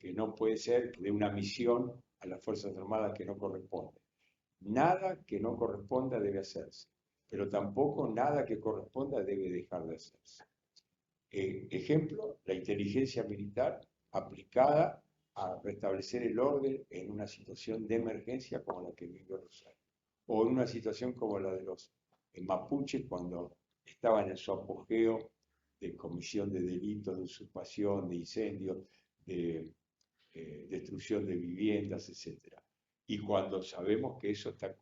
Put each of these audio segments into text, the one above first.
que no puede ser que dé una misión a las Fuerzas Armadas que no corresponde. Nada que no corresponda debe hacerse, pero tampoco nada que corresponda debe dejar de hacerse. Ejemplo, la inteligencia militar aplicada a restablecer el orden en una situación de emergencia como la que vivió Rosario, o en una situación como la de los mapuches cuando estaban en su apogeo de comisión de delitos, de usurpación, de incendios, de destrucción de viviendas, etc. Y cuando sabemos que eso está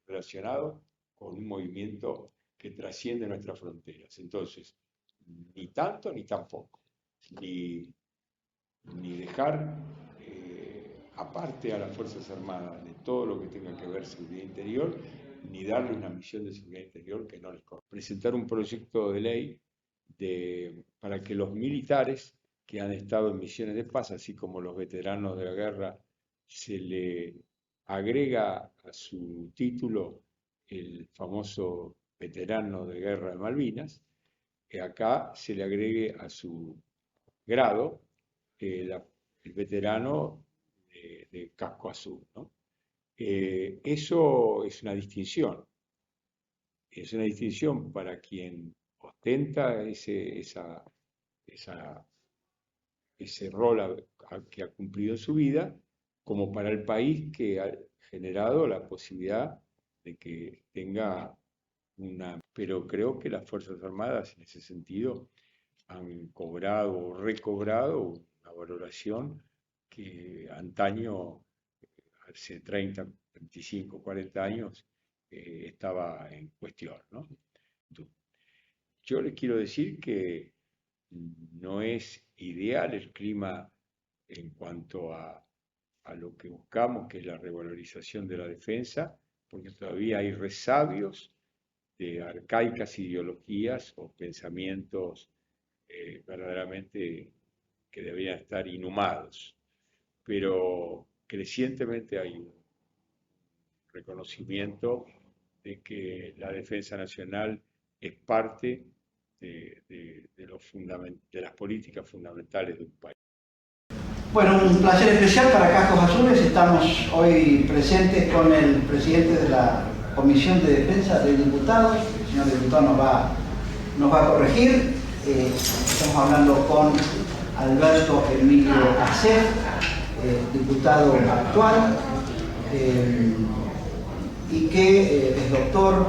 relacionado con un movimiento que trasciende nuestras fronteras. Entonces, ni tanto ni tampoco, ni dejar aparte a las Fuerzas Armadas de todo lo que tenga que ver seguridad interior, ni darle una misión de seguridad interior que no les corresponde. Presentar un proyecto de ley para que los militares que han estado en misiones de paz, así como los veteranos de la guerra, se le agrega a su título el famoso veterano de guerra de Malvinas, que acá se le agregue a su grado el veterano de casco azul, ¿no? Eso es una distinción. Es una distinción para quien ostenta ese rol que ha cumplido en su vida, como para el país que ha generado la posibilidad de que tenga una... Pero creo que las Fuerzas Armadas en ese sentido han cobrado o recobrado una valoración que antaño, hace 30, 25, 40 años, estaba en cuestión, ¿no? Yo les quiero decir que no es ideal el clima en cuanto a lo que buscamos, que es la revalorización de la defensa, porque todavía hay resabios de arcaicas ideologías o pensamientos verdaderamente que deberían estar inhumados. Pero crecientemente hay un reconocimiento de que la defensa nacional es parte de las políticas fundamentales de un país. Bueno, un placer especial para Cascos Azules. Estamos hoy presentes con el presidente de la Comisión de Defensa del Diputado. El señor diputado nos va a corregir. Estamos hablando con Alberto Emilio Acef, diputado actual, y que es doctor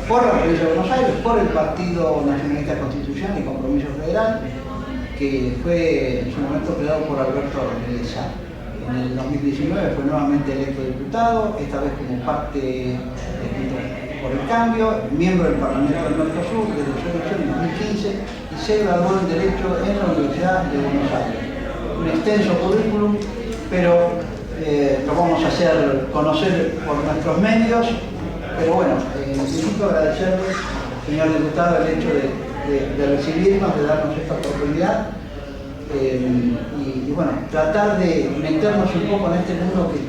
por la provincia de Buenos Aires, por el Partido Nacionalista Constitucional y Compromiso Federal, que fue en su momento creado por Alberto Rodríguez Sá. En el 2019 fue nuevamente electo diputado, esta vez como parte por el Cambio, miembro del Parlamento del Mercosur desde su elección en 2015 y se graduó en Derecho en la Universidad de Buenos Aires. Un extenso currículum, pero lo vamos a hacer conocer por nuestros medios. Pero bueno, necesito agradecerle, señor diputado, el hecho de recibirnos, de darnos esta oportunidad y bueno, tratar de meternos un poco en este mundo que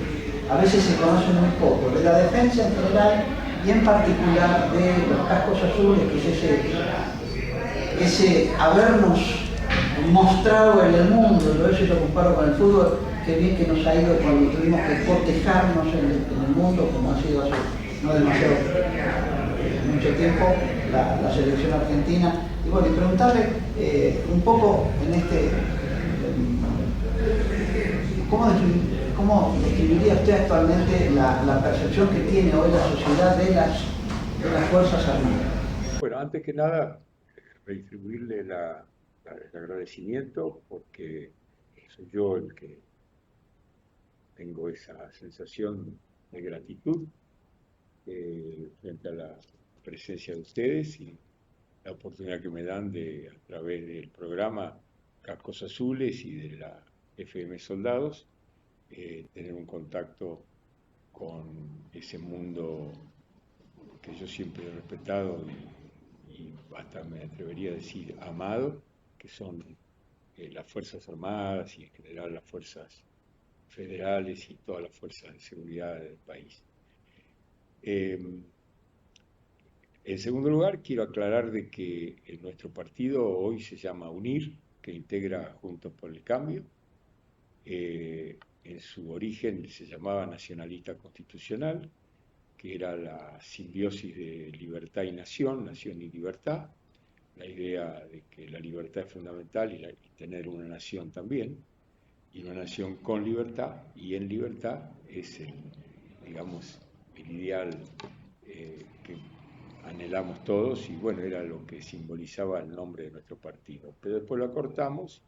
a veces se conoce muy poco, de la defensa en general y en particular de los cascos azules, que es ese habernos mostrado en el mundo. Yo a veces lo comparo con el fútbol, que bien que nos ha ido cuando tuvimos que cotejarnos en el mundo, como ha sido hace no demasiado mucho tiempo la selección argentina. Y bueno, y preguntarle un poco en ¿cómo describiría usted actualmente la percepción que tiene hoy la sociedad de las Fuerzas Armadas? Bueno, antes que nada, redistribuirle el agradecimiento, porque soy yo el que tengo esa sensación de gratitud frente a la presencia de ustedes y la oportunidad que me dan de, a través del programa Cascos Azules y de la FM Soldados, tener un contacto con ese mundo que yo siempre he respetado y hasta me atrevería a decir amado, que son las Fuerzas Armadas y en general las fuerzas federales y todas las fuerzas de seguridad del país. En segundo lugar, quiero aclarar de que nuestro partido hoy se llama UNIR, que integra Juntos por el Cambio. En su origen se llamaba Nacionalista Constitucional, que era la simbiosis de libertad y nación, nación y libertad, la idea de que la libertad es fundamental y tener una nación también, y una nación con libertad y en libertad es digamos, el ideal que anhelamos todos, y bueno, era lo que simbolizaba el nombre de nuestro partido. Pero después lo acortamos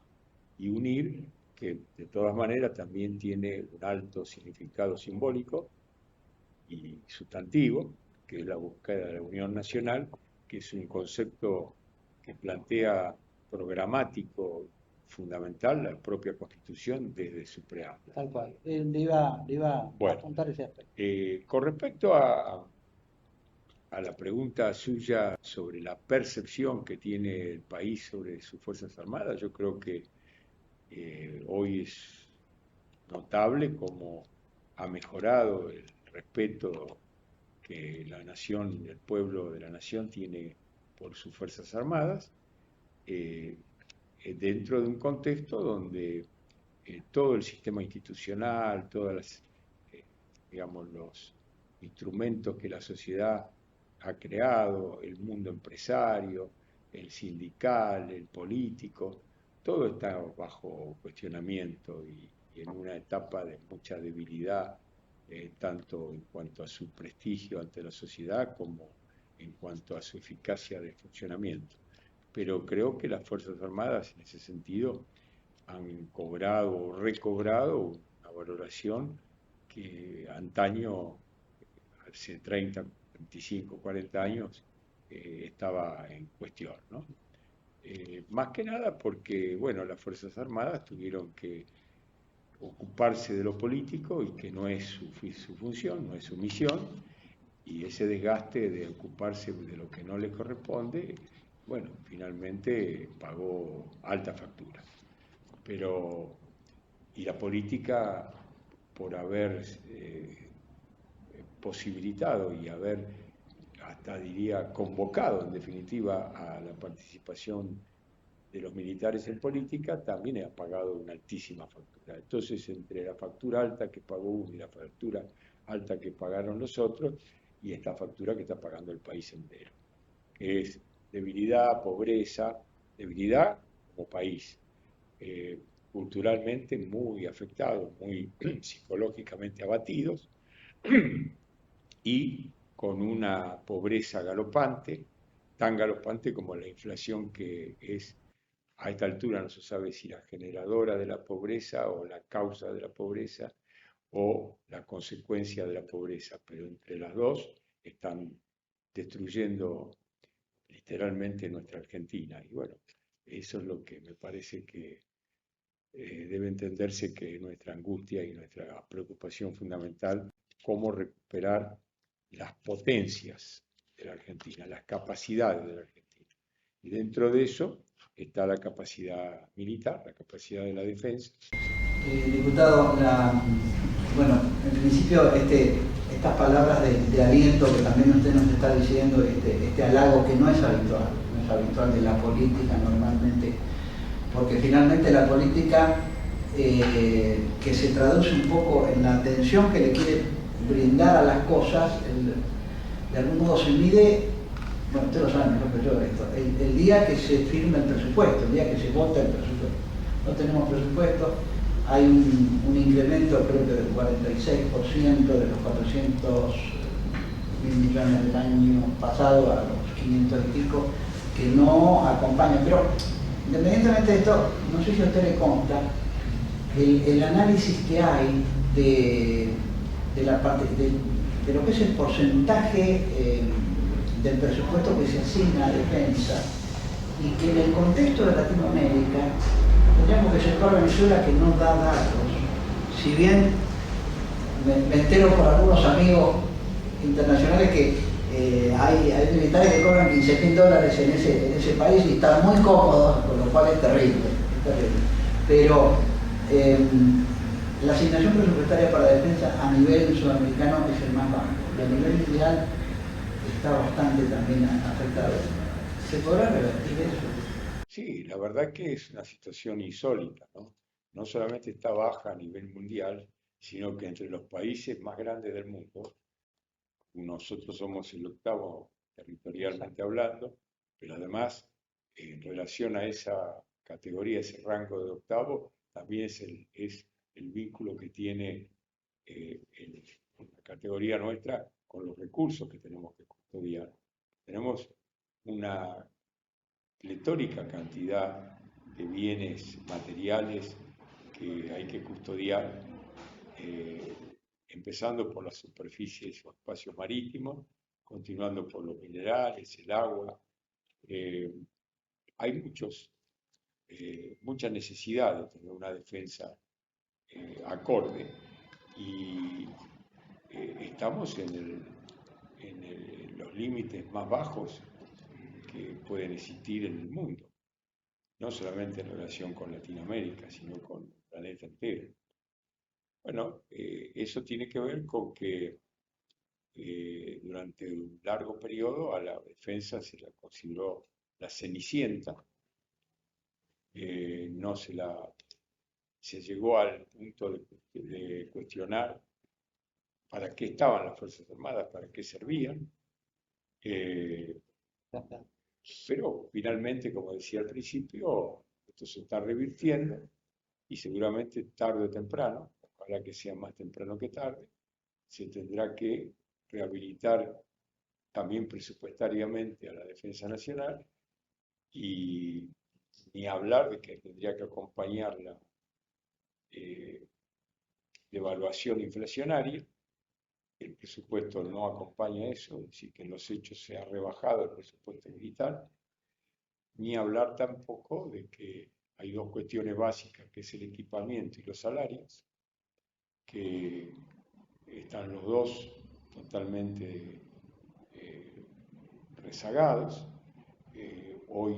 y UNIR, que de todas maneras también tiene un alto significado simbólico y sustantivo, que es la búsqueda de la unión nacional, que es un concepto que plantea programático fundamental la propia Constitución desde su preámbulo. Tal cual. Le iba a Bueno, apuntar ese aspecto. con respecto a la pregunta suya sobre la percepción que tiene el país sobre sus Fuerzas Armadas, yo creo que hoy es notable cómo ha mejorado el respeto que la nación, el pueblo de la nación tiene por sus Fuerzas Armadas, dentro de un contexto donde todo el sistema institucional, todas las, digamos, los instrumentos que la sociedad ha creado, el mundo empresario, el sindical, el político, todo está bajo cuestionamiento y en una etapa de mucha debilidad, tanto en cuanto a su prestigio ante la sociedad como en cuanto a su eficacia de funcionamiento. Pero creo que las Fuerzas Armadas en ese sentido han cobrado o recobrado una valoración que antaño, hace 30, 25, 40 años, estaba en cuestión, ¿no? Más que nada porque, bueno, las Fuerzas Armadas tuvieron que ocuparse de lo político y que no es su función, no es su misión, y ese desgaste de ocuparse de lo que no le corresponde, bueno, finalmente pagó alta factura. Pero, y la política, por haber posibilitado y haber, hasta diría, convocado en definitiva a la participación de los militares en política, también ha pagado una altísima factura. Entonces, entre la factura alta que pagó uno y la factura alta que pagaron los otros, y esta factura que está pagando el país entero, que es debilidad, pobreza, debilidad como país, culturalmente muy afectados, muy psicológicamente abatidos, y con una pobreza galopante, tan galopante como la inflación, que es, a esta altura no se sabe si la generadora de la pobreza o la causa de la pobreza o la consecuencia de la pobreza, pero entre las dos están destruyendo literalmente nuestra Argentina. Y bueno, eso es lo que me parece que debe entenderse, que nuestra angustia y nuestra preocupación fundamental, cómo recuperar las potencias de la Argentina, las capacidades de la Argentina. Y dentro de eso está la capacidad militar, la capacidad de la defensa. Diputado, bueno, en principio estas palabras de aliento que también usted nos está diciendo, este halago que no es habitual de la política normalmente, porque finalmente la política que se traduce un poco en la atención que le quiere brindar a las cosas, de algún modo se mide, bueno, ustedes lo saben mejor que yo esto, el día que se firma el presupuesto, el día que se vota el presupuesto. No tenemos presupuesto, hay un incremento creo que del 46% de los 400.000 millones del año pasado a los 500 y pico, que no acompaña. Pero independientemente de esto, no sé si a usted le consta el análisis que hay de la parte de lo que es el porcentaje del presupuesto que se asigna a defensa, y que en el contexto de Latinoamérica tendríamos que separar Venezuela, que no da datos. Si bien me entero por algunos amigos internacionales que hay militares que cobran $15.000 en ese país y están muy cómodos, con lo cual es terrible. Pero la asignación presupuestaria para defensa a nivel sudamericano es el más bajo. Y a nivel mundial está bastante también afectado. ¿Se podrá revertir eso? Sí, la verdad que es una situación insólita, ¿no? No solamente está baja a nivel mundial, sino que entre los países más grandes del mundo, nosotros somos el octavo territorialmente hablando, pero además, en relación a esa categoría, ese rango de octavo, también es el vínculo que tiene la categoría nuestra con los recursos que tenemos que custodiar. Tenemos una pletórica cantidad de bienes materiales que hay que custodiar, empezando por las superficies o espacios marítimos, continuando por los minerales, el agua. Hay mucha necesidad de tener una defensa acorde y estamos en los límites más bajos que pueden existir en el mundo, no solamente en relación con Latinoamérica, sino con el planeta entero. Bueno, eso tiene que ver con que durante un largo periodo a la defensa se la consideró la cenicienta, no se llegó al punto de cuestionar para qué estaban las Fuerzas Armadas, para qué servían. Pero finalmente, como decía al principio, esto se está revirtiendo y seguramente tarde o temprano, ojalá que sea más temprano que tarde, se tendrá que rehabilitar también presupuestariamente a la Defensa Nacional y ni hablar de que tendría que acompañar la devaluación inflacionaria. El presupuesto no acompaña eso, es decir, que en los hechos se ha rebajado el presupuesto militar, ni hablar tampoco de que hay dos cuestiones básicas, que es el equipamiento y los salarios, que están los dos totalmente rezagados. Hoy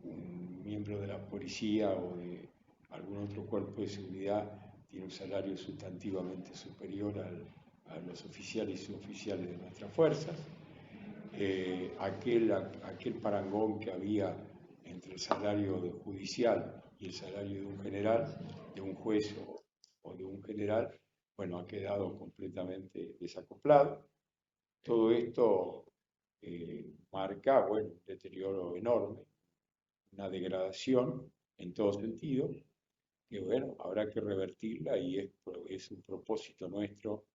un miembro de la policía o de algún otro cuerpo de seguridad tiene un salario sustantivamente superior a los oficiales y suboficiales de nuestras fuerzas. Aquel parangón que había entre el salario judicial y el salario de un general, de un juez o de un general, bueno, ha quedado completamente desacoplado. Todo esto marca, bueno, un deterioro enorme, una degradación en todo sentido, que bueno, habrá que revertirla y es un propósito nuestro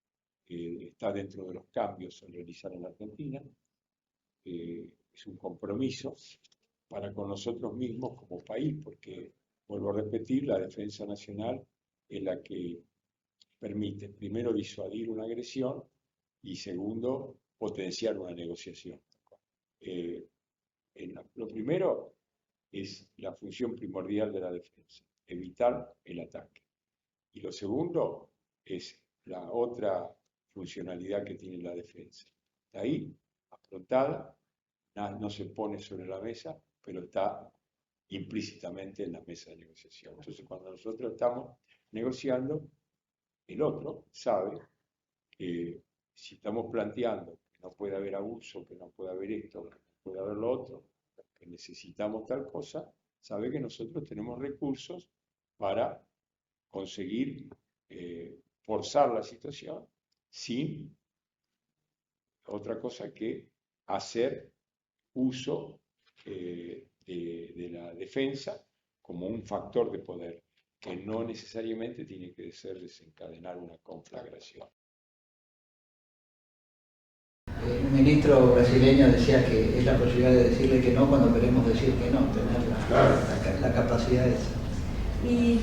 que está dentro de los cambios a realizar en Argentina. Es un compromiso para con nosotros mismos como país, porque, vuelvo a repetir, la defensa nacional es la que permite, primero, disuadir una agresión y, segundo, potenciar una negociación. Lo primero es la función primordial de la defensa, evitar el ataque. Y lo segundo es la otra funcionalidad que tiene la defensa. Está ahí, afrontada, no se pone sobre la mesa, pero está implícitamente en la mesa de negociación. Entonces, cuando nosotros estamos negociando, el otro sabe que si estamos planteando que no puede haber abuso, que no puede haber esto, que no puede haber lo otro, que necesitamos tal cosa, sabe que nosotros tenemos recursos para conseguir forzar la situación sin otra cosa que hacer uso de la defensa como un factor de poder, que no necesariamente tiene que ser desencadenar una conflagración. El ministro brasileño decía que es la posibilidad de decirle que no cuando queremos decir que no, tener la capacidad esa. Y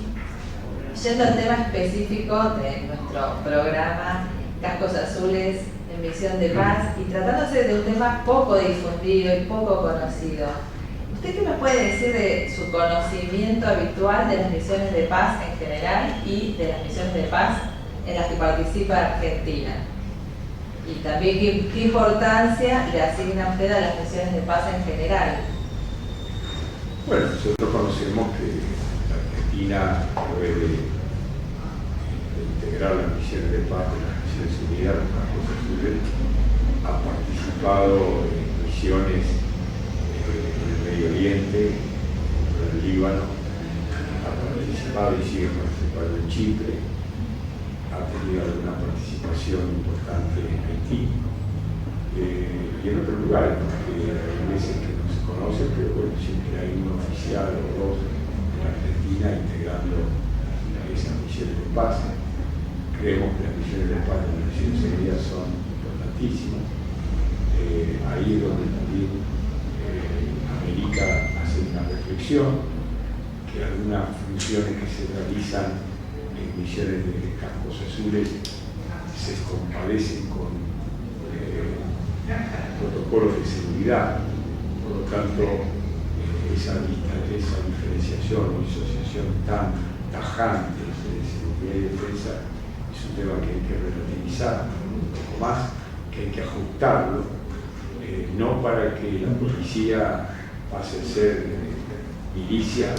yendo al tema específico de nuestro programa Cascos Azules en Misión de Paz y tratándose de un tema poco difundido y poco conocido, ¿usted qué nos puede decir de su conocimiento habitual de las misiones de paz en general y de las misiones de paz en las que participa Argentina? Y también qué importancia le asigna usted a las misiones de paz en general. Bueno, nosotros conocemos que Argentina puede integrar las misiones de paz de las Naciones Unidas, las Cascos Azules, ha participado en misiones en el Medio Oriente, en el Líbano, ha participado y sigue participando en Chipre, ha tenido alguna participación importante en Haití y en otros lugares, porque hay veces que no se conoce, pero bueno, siempre hay un oficial o dos en Argentina integrando esas misiones de paz. Creemos que las misiones de paz y las misiones de seguridad son importantísimas. Ahí es donde también América hace una reflexión, que algunas funciones que se realizan en misiones de cascos azules se compadecen con protocolos de seguridad. Por lo tanto, esa diferenciación o disociación tan tajante entre seguridad y defensa es un tema que hay que relativizar un poco más, que hay que ajustarlo, no para que la policía pase a ser milicia,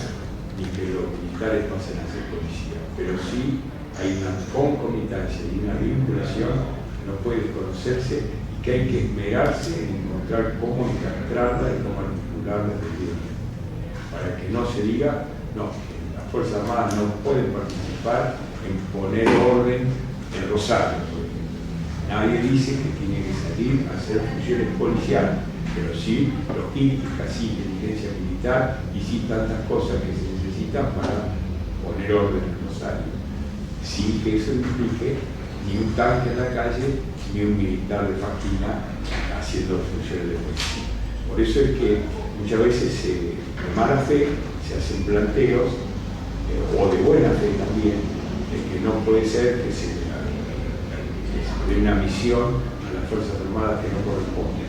ni que los militares pasen a ser policía, pero sí hay una concomitancia y una vinculación que no puede desconocerse y que hay que esmerarse en encontrar cómo encastrarla y cómo articularla desde bien, para que no se diga, no, las Fuerzas Armadas no pueden participar en poner orden en Rosario, por ejemplo. Nadie dice que tiene que salir a hacer funciones policiales, pero sí logística, sí inteligencia militar y sí tantas cosas que se necesitan para poner orden en Rosario, sin que eso implique ni un tanque en la calle ni un militar de faquina haciendo funciones de policía. Por eso es que muchas veces de mala fe se hacen planteos, o de buena fe también, de que no puede ser que se dé una misión a las Fuerzas Armadas que no corresponde.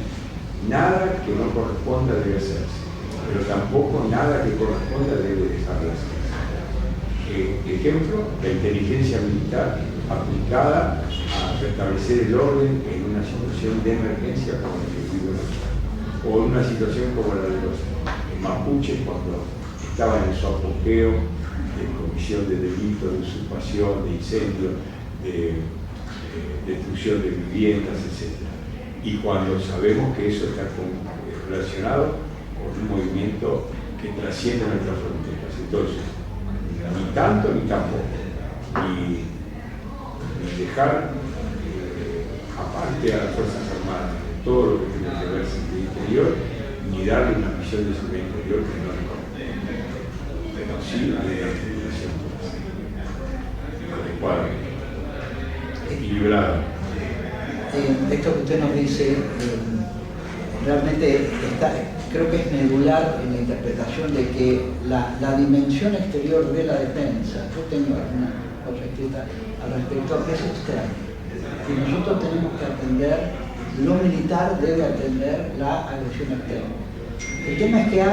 Nada que no corresponda debe hacerse, pero tampoco nada que corresponda debe dejar de hacerse. Ejemplo, la inteligencia militar aplicada a restablecer el orden en una situación de emergencia como la que vivimos, o en una situación como la de los mapuches cuando estaban en su apogeo de comisión de delitos, de usurpación, de incendio, de destrucción de viviendas, etc. Y cuando sabemos que eso está relacionado con un movimiento que trasciende nuestras fronteras. Entonces, ni tanto ni tampoco. Ni dejar aparte a las Fuerzas Armadas todo lo que tiene que ver con el interior, ni darle una misión de seguridad interior que no le corresponde. Pero sí hay una articulación adecuada, equilibrada. Esto que usted nos dice realmente creo que es medular en la interpretación de que la dimensión exterior de la defensa, yo tengo alguna cosa escrita al respecto, es extraña. Y nosotros tenemos que atender, lo militar debe atender la agresión externa. El tema es que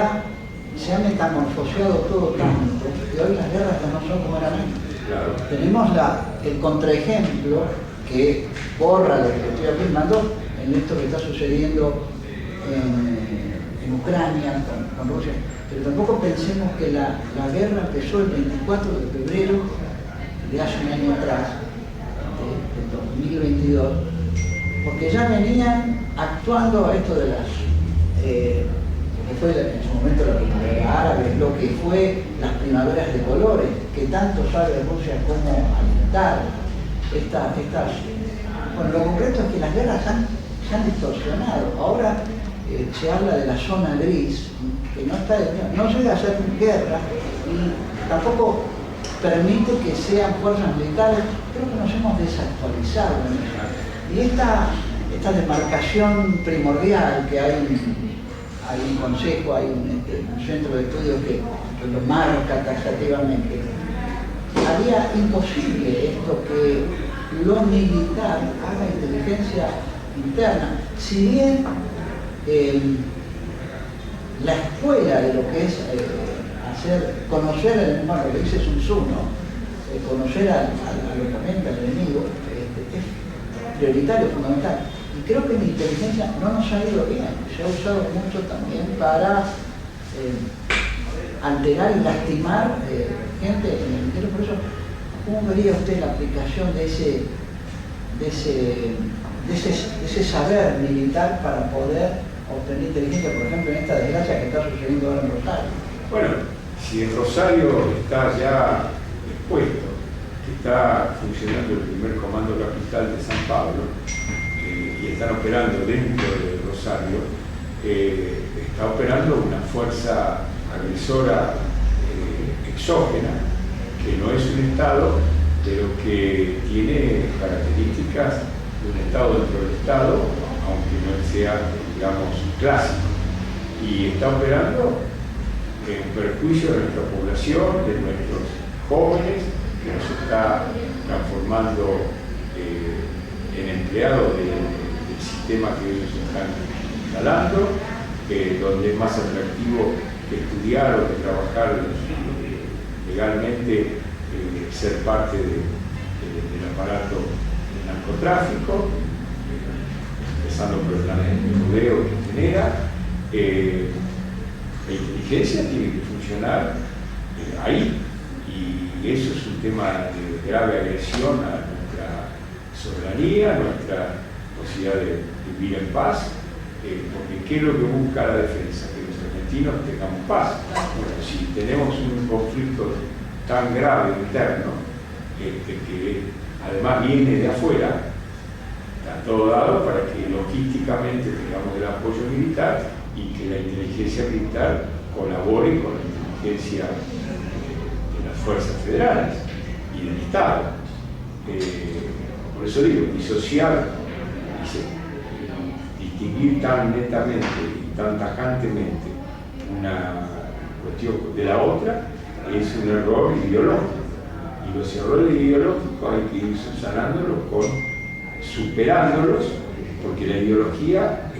se ha metamorfoseado todo tanto que hoy las guerras ya no son como eran antes. Claro. Tenemos el contraejemplo que borra lo que estoy afirmando en esto que está sucediendo en Ucrania con Rusia, pero tampoco pensemos que la guerra empezó el 24 de febrero de hace un año atrás, de 2022, porque ya venían actuando a esto de las que fue en su momento la primavera árabe, lo que fue las primaveras de colores, que tanto sabe Rusia cómo alentar bueno, lo concreto es que las guerras se han distorsionado. Ahora se habla de la zona gris, que no llega a ser guerra y tampoco permite que sean fuerzas militares. Creo que nos hemos desactualizado en eso. Y esta demarcación primordial que hay un consejo, hay un centro de estudios que lo marca taxativamente, haría imposible esto que lo militar haga inteligencia interna. Si bien la escuela de lo que es conocer, bueno, lo que dice Sun Tzu, ¿no? Conocer al oponente, al enemigo, es prioritario, fundamental. Y creo que la inteligencia no nos ha ido bien, se ha usado mucho también para alterar y lastimar gente en el interior. Por eso, ¿cómo vería usted la aplicación de ese ese saber militar para poder obtener inteligencia, por ejemplo, en esta desgracia que está sucediendo ahora en Rosario. Bueno, si en Rosario está ya expuesto, que está funcionando el primer comando capital de San Pablo, y están operando dentro de Rosario, está operando una fuerza agresora exógena, que no es un Estado, pero que tiene características de un Estado dentro del Estado, aunque no sea, digamos, clásico. Y está operando en perjuicio de nuestra población, de nuestros jóvenes, que nos está transformando en empleados del sistema que ellos están instalando, donde es más atractivo que estudiar o que trabajar legalmente, ser parte del aparato del narcotráfico, empezando por el menudeo que genera. La inteligencia tiene que funcionar ahí, y eso es un tema de grave agresión a nuestra soberanía, a nuestra posibilidad de vivir en paz, porque ¿qué es lo que busca la defensa? Que los argentinos tengamos paz. Bueno, si tenemos un conflicto tan grave interno, que además viene de afuera, está todo dado para que logísticamente tengamos el apoyo militar y que la inteligencia militar colabore con la inteligencia de las fuerzas federales y del Estado. Por eso digo, disociar, distinguir tan netamente y tan tajantemente una cuestión de la otra es un error ideológico. Y los errores ideológicos hay que ir subsanándolos, superándolos, porque la ideología,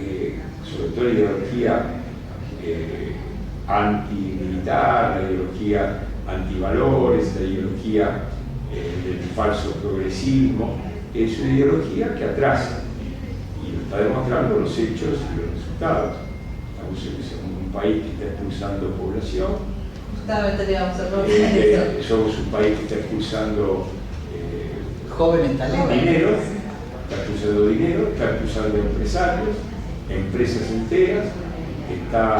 sobre todo la ideología antimilitar, la ideología antivalores, la ideología del falso progresismo, es una ideología que atrasa, y lo está demostrando los hechos y los resultados. Estamos en un país que está expulsando población. Justamente digamos eso. Somos un país que está expulsando jóvenes talentos. Dinero, está expulsando empresarios, empresas enteras, está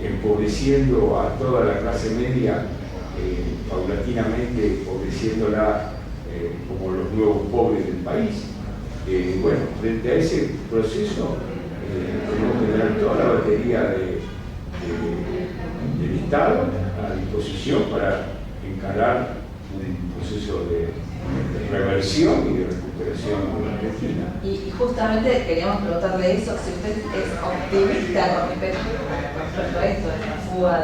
empobreciendo a toda la clase media, paulatinamente empobreciéndola como los nuevos pobres del país. Bueno, frente a ese proceso tenemos que tener toda la batería del Estado a disposición para encarar un proceso de reversión y de recuperación de la Argentina. Y justamente queríamos preguntarle eso, si usted es optimista con respecto a esto, de la fuga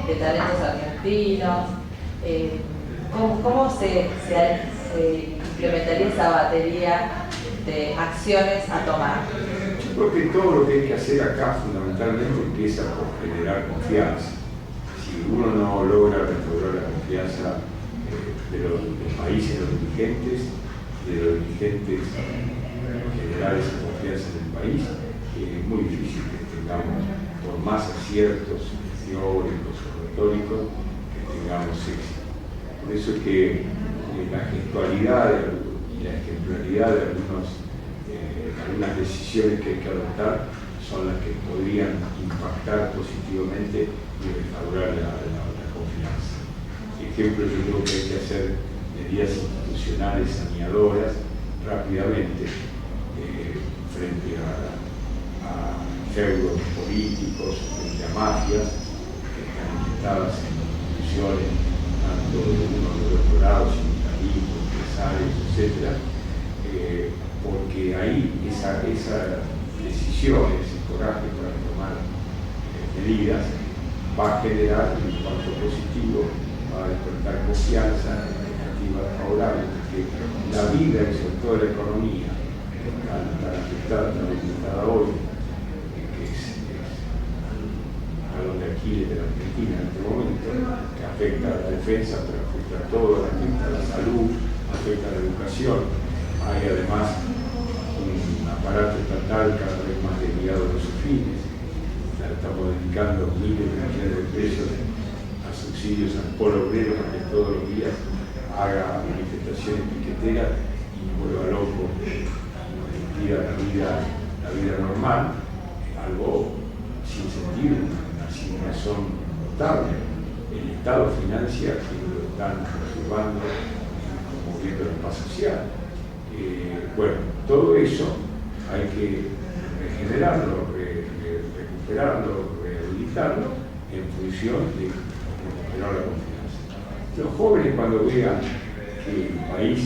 de talentos argentinos, ¿cómo se implementaría esa batería de acciones a tomar? Yo creo que todo lo que hay que hacer acá fundamentalmente empieza por generar confianza. Si uno no logra restaurar la confianza del país en los dirigentes, de los dirigentes generar esa confianza en el país, es muy difícil que tengamos, por más aciertos teóricos o retóricos, que tengamos éxito. Por eso es que la gestualidad y la ejemplaridad de algunas decisiones que hay que adoptar son las que podrían impactar positivamente y restaurar la confianza. Ejemplo, yo creo que hay que hacer medidas institucionales saneadoras rápidamente frente a feudos políticos, frente a mafias que están inquietadas en instituciones, tanto de uno de los otros lados, sindicalismo, empresarios, etc. Porque ahí esa decisión, ese coraje para tomar medidas va a generar un impacto positivo, va a despertar confianza, expectativas favorables, porque la vida y sobre todo la economía tan afectada, tan limitada hoy, que es a donde Aquiles de la Argentina en este momento, que afecta a la defensa, pero afecta a todo, afecta a la salud, afecta a la educación. Hay además un aparato estatal cada vez más desviado de sus fines. Estamos dedicando miles de millones de pesos a subsidios al polo obrero para que todos los días haga manifestaciones piqueteras y vuelva loco compartida la vida normal, algo sin sentido, sin razón notable. El Estado financia que lo están perturbando, promoviendo la paz social. Bueno, todo eso hay que regenerarlo, recuperarlo, rehabilitarlo en función de recuperar la confianza. Los jóvenes, cuando vean que el país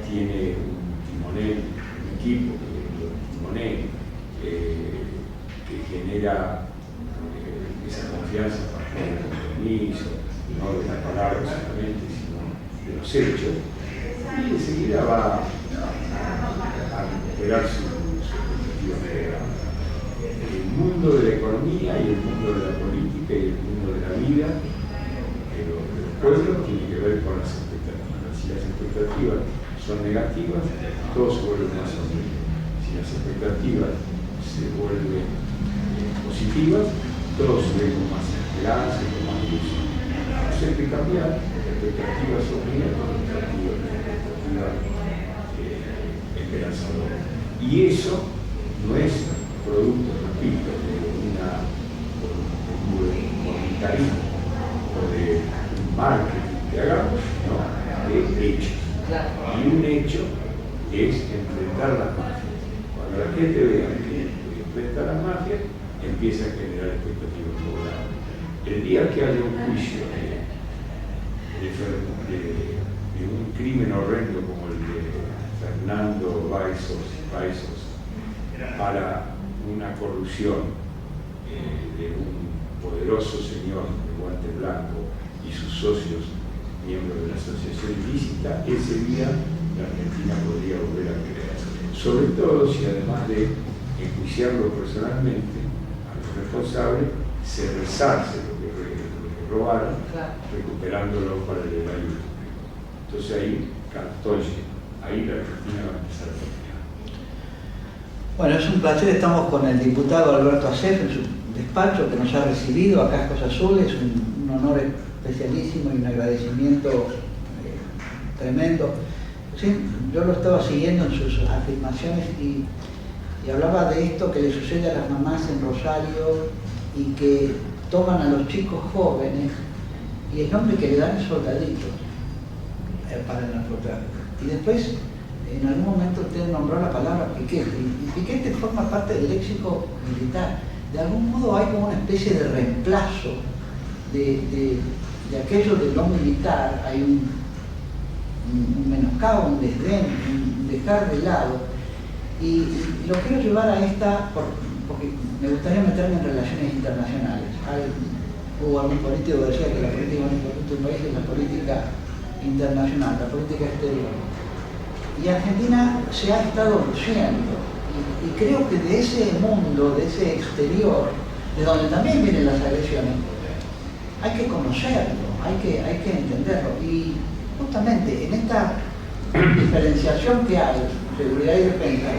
tiene un timonel, un equipo, un timonel que genera esa confianza para el compromiso, no de las palabras solamente, sino de los hechos, y enseguida va a recuperar su objetivo general. El mundo de la economía y el mundo de la política y el mundo de la vida de los pueblos tiene que ver con las expectativas. Si las expectativas son negativas, todo se vuelve más horrible. Si las expectativas se vuelven positivas, todo se ve con más esperanza y con más ilusión. Entonces hay que cambiar expectativas horribles por expectativas esperanzadoras. Y eso no es producto, repito, de un voluntarismo o de un marketing que hagamos, no, de hechos. Y un hecho es enfrentar las mafias. Cuando la gente vea que enfrenta las mafias, empieza a generar expectativas favorables. El día que haya un juicio de un crimen horrendo como el de Fernando Baizos para una corrupción de un poderoso señor de guante blanco y sus socios miembros de la asociación ilícita, ese día la Argentina podría volver a creer. Sobre todo si además de enjuiciarlo personalmente a los responsables, se resarce lo que robaron, recuperándolo para el erario. Entonces ahí, ahí la Argentina va a empezar a cambiar. Bueno, es un placer, estamos con el diputado Alberto Acef en su despacho que nos ha recibido a Cascos Azules, un honor especialísimo y un agradecimiento tremendo. Sí, yo lo estaba siguiendo en sus afirmaciones y hablaba de esto que le sucede a las mamás en Rosario y que toman a los chicos jóvenes y el nombre que le dan es soldaditos para el narcotráfico. Y después, en algún momento usted nombró la palabra piquete, y piquete forma parte del léxico militar. De algún modo hay como una especie de reemplazo de aquello de lo militar, hay un menoscabo, un desdén, un dejar de lado, y lo quiero llevar a esta, porque me gustaría meterme en relaciones internacionales. Hubo algún político que decía que la política más importante del país es la política internacional, la política exterior. Y Argentina se ha estado luciendo, y creo que de ese mundo, de ese exterior, de donde también vienen las agresiones, hay que conocerlo, hay que entenderlo. Y justamente en esta diferenciación que hay, seguridad y defensa,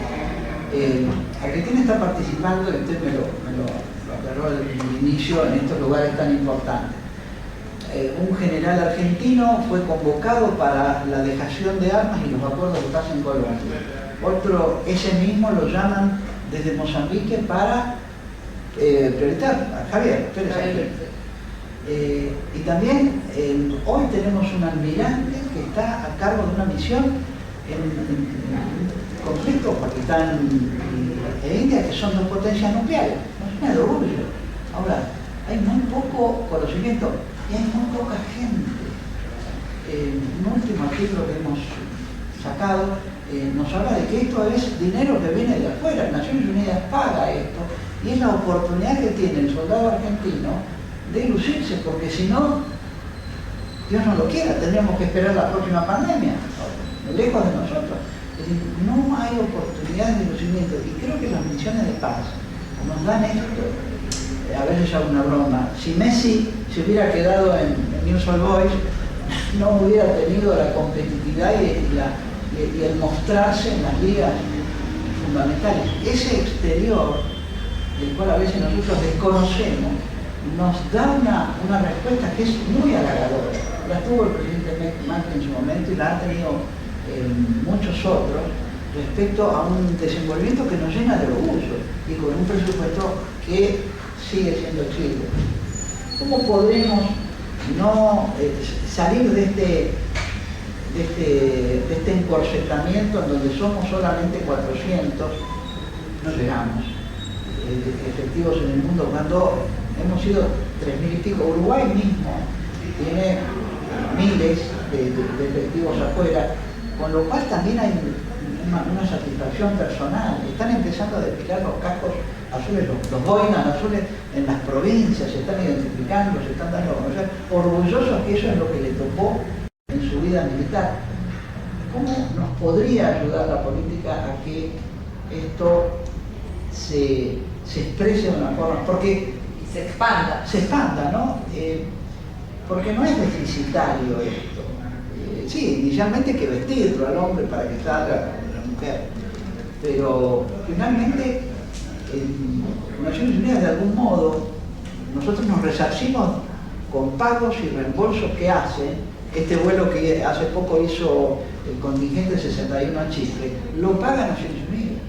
Argentina está participando, y usted me lo aclaró desde el inicio, en estos lugares tan importantes. Un general argentino fue convocado para la dejación de armas y los acuerdos de paz en Colombia. Otro, ese mismo lo llaman desde Mozambique para prioritar a Javier Pérez Alberto. Y también hoy tenemos un almirante que está a cargo de una misión en conflicto Pakistán e India, que son dos potencias nucleares. No es un orgullo. Ahora, hay muy poco conocimiento y hay muy poca gente. Un último artículo que hemos sacado nos habla de que esto es dinero que viene de afuera. Naciones Unidas paga esto y es la oportunidad que tiene el soldado argentino de lucirse, porque si no, Dios no lo quiera, tendríamos que esperar la próxima pandemia, lejos de nosotros. Es decir, no hay oportunidades de lucimiento, y creo que las misiones de paz nos dan esto. A veces hago una broma: si Messi se hubiera quedado en News All Boys, no hubiera tenido la competitividad y el mostrarse en las ligas fundamentales. Ese exterior, del cual a veces nosotros desconocemos, nos da una respuesta que es muy halagadora. La tuvo el presidente Macri en su momento y la han tenido muchos otros, respecto a un desenvolvimiento que nos llena de orgullo y con un presupuesto que sigue siendo Chile. ¿Cómo podremos no salir de este encorsetamiento en donde somos solamente 400, no llegamos, efectivos en el mundo, cuando hemos sido 3.000 y pico? Uruguay mismo tiene miles de efectivos afuera, con lo cual también hay una satisfacción personal. Están empezando a desfilar los cascos azules, los boinas azules en las provincias, se están identificando, se están dando a conocer, orgullosos que eso es lo que le tocó en su vida militar. ¿Cómo nos podría ayudar la política a que esto se exprese de una forma? Porque se expanda. Se expanda, ¿no? Porque no es deficitario esto. Sí, inicialmente hay que vestirlo al hombre para que salga la mujer, pero finalmente en Naciones Unidas de algún modo nosotros nos resarcimos con pagos y reembolsos que hacen. Este vuelo que hace poco hizo el contingente 61 a Chipre, lo paga Naciones Unidas.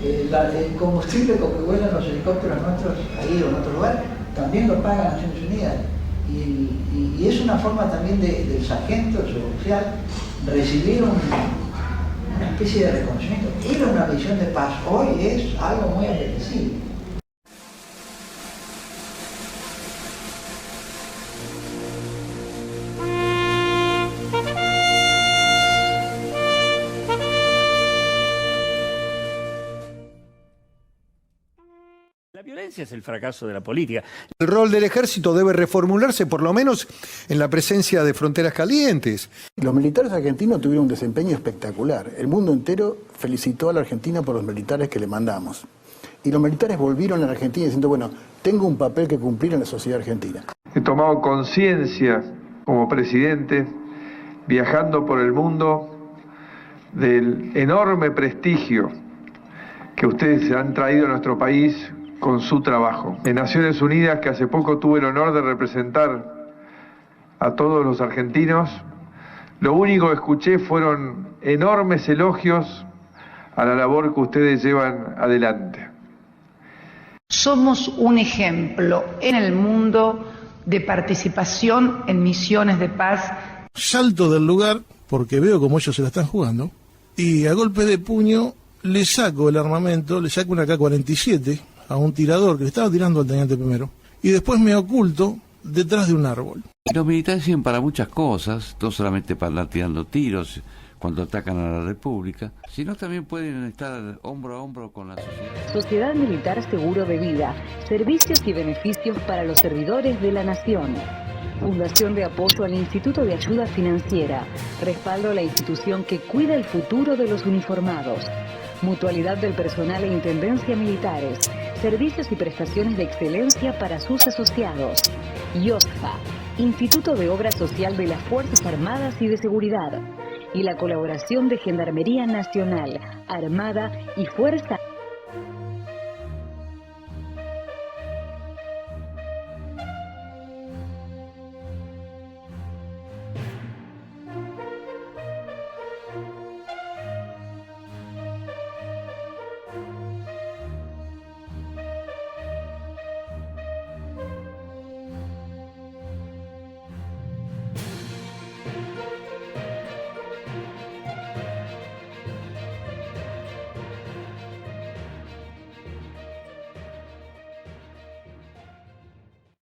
El combustible con que vuelan los helicópteros nuestros ahí o en otro lugar, también lo paga Naciones Unidas. Y es una forma también del sargento, del suboficial, recibir una especie de reconocimiento. Era una misión de paz, hoy es algo muy apetecible. La violencia es el fracaso de la política. El rol del ejército debe reformularse, por lo menos en la presencia de fronteras calientes. Los militares argentinos tuvieron un desempeño espectacular. El mundo entero felicitó a la Argentina por los militares que le mandamos. Y los militares volvieron a la Argentina diciendo, bueno, tengo un papel que cumplir en la sociedad argentina. He tomado conciencia como presidente, viajando por el mundo, del enorme prestigio que ustedes se han traído a nuestro país con su trabajo. En Naciones Unidas, que hace poco tuve el honor de representar a todos los argentinos, lo único que escuché fueron enormes elogios a la labor que ustedes llevan adelante. Somos un ejemplo en el mundo de participación en misiones de paz. Salto del lugar porque veo cómo ellos se la están jugando y a golpe de puño le saco el armamento, le saco una K-47 a un tirador que le estaba tirando al teniente primero y después me oculto detrás de un árbol. Los militares sirven para muchas cosas, no solamente para andar tirando tiros cuando atacan a la República, sino también pueden estar hombro a hombro con la sociedad. Sociedad Militar Seguro de Vida, servicios y beneficios para los servidores de la Nación. Fundación de apoyo al Instituto de Ayuda Financiera, respaldo a la institución que cuida el futuro de los uniformados. Mutualidad del personal e intendencia militares, servicios y prestaciones de excelencia para sus asociados. IOSFA, Instituto de Obra Social de las Fuerzas Armadas y de Seguridad. Y la colaboración de Gendarmería Nacional, Armada y Fuerza